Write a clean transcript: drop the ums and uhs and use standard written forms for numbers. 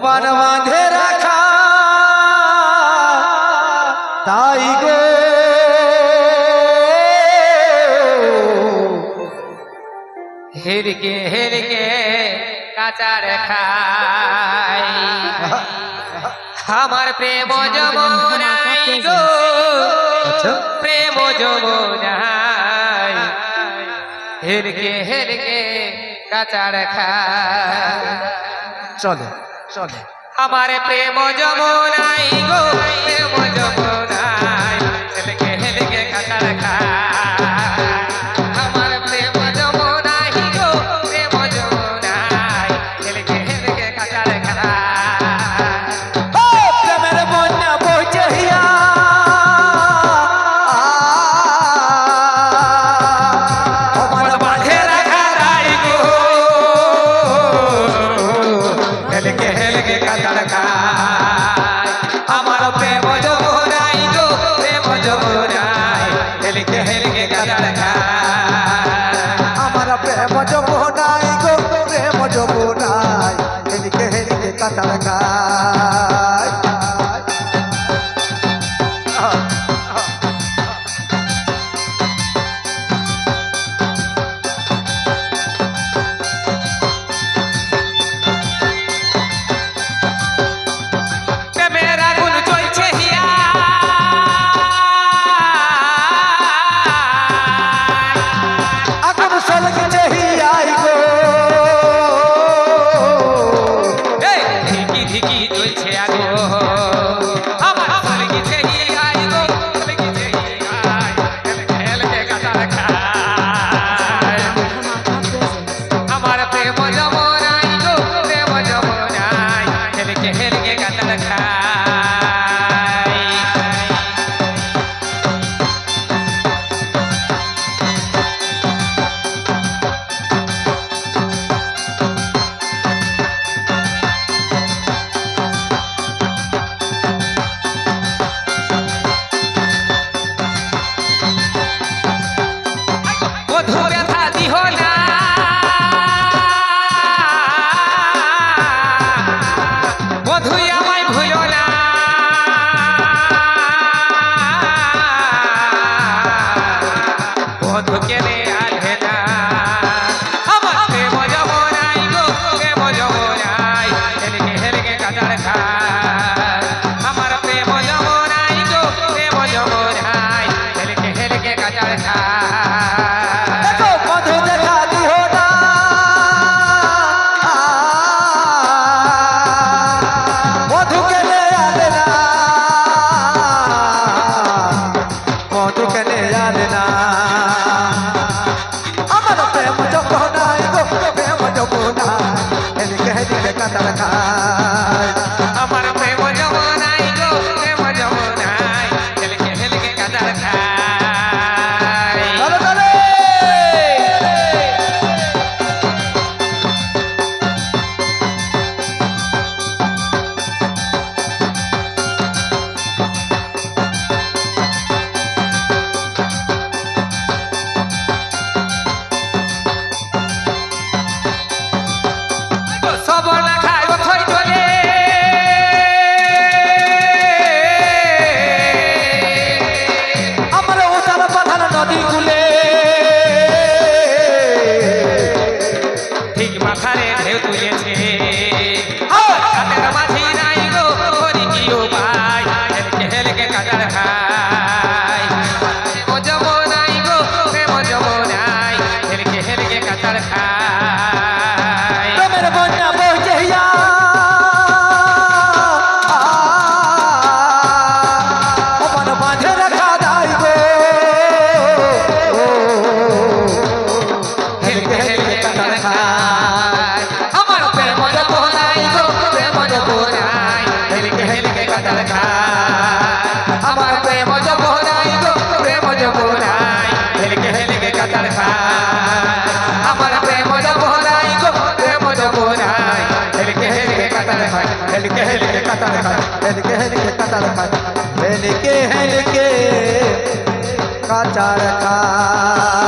ভগবান বাঁধে রাখা তাই গো হেরকে হেরকে কাঁচার খাই আমার প্রেম যমুনাই গো প্রেম যমুনাই হেরকে হেরকে কাঁচার খাই চলে চলে আমার প্রেম যমুনাই গো প্রেম যমুনাই হেরকে হেরকে কাঁচার খাই আমার প্রেম যমুনাই গো প্রেম যমুনাই হেরকে হেরকে কাঁচার খাই প্রেমের বন্যা বইছে হিয়া ভগবান বাঁধে রাখা তাই গো হেলকে হেলকে কাঁচার খাই আমার প্রেম যমুনাই গো প্রেম যমুনাই হেলকে হেলকে কাঁচার খাই আমার প্রেম যমুনাই গো প্রেম যমুনাই হেলিকে হেলিকে কাটার খায় প্রেমের আগুন জ্বলছে হিয়া আগুন সলগেছে হিয়াই গো ধিকি ধিকি জ্বলছে আগুন আমার সলগেছে হিয়াই গো সলগেছে হিয়াই হেলকে হেলকে কাঁচার খাই আমার প্রেম যমুনাই গো প্রেম যমুনাই হেলকে হেলকে কাঁচার খাই মধু ব্যথা দিহ না মধু আমায় ভুলো না মধু কেনে আধে না আমার প্রেম যমুনাই গো প্রেম যমুনাই হেলকে হেলকে কাঁচার খাই আমার প্রেম যমুনাই গো প্রেম যমুনাই হেলকে হেলকে কাঁচার খাই দেখো মধু দেখা দিও না মধু কেনে আলে না মধু কেনে আলে না আমার প্রেম যমুনাই গো প্রেম যমুনাই হেলিকে হেলিকে কাটার খায় আমার প্রেম যমুনাই গো প্রেম যমুনাই হেলকে হেলকে কাঁচার খাই চলো চলে সব না খাই অথই চলে আমার ওটার পাথার নদী কুলে ঠিক মাথারে ঢেউ তুলেছে হাতের মাঝি নাই গো হরি কি উপায় হেলকে হেলকে কাঁচার খাই প্রেম যমুনাই গো প্রেম যমুনাই হেলকে হেলকে কাঁচার খাই প্রেমের বন্যা বইছে হিয়া ভগবান বাঁধে রাখা তাই গো হেলকে হেলকে কাঁচার খাই আমার প্রেম যমুনাই গো প্রেম যমুনাই হেলকে হেলকে কাঁচার খাই আমার প্রেম যমুনাই গো প্রেম যমুনাই হেলকে হেলকে কাঁচার খাই আমার প্রেম যমুনাই গো প্রেম যমুনাই হেলকে হেলকে কাঁচার খাই হেলিকে হেলিকে কাটার খায় হেলিকে হেলিকে কাটার খায় হেলিকে হেলিকে কাটার খায়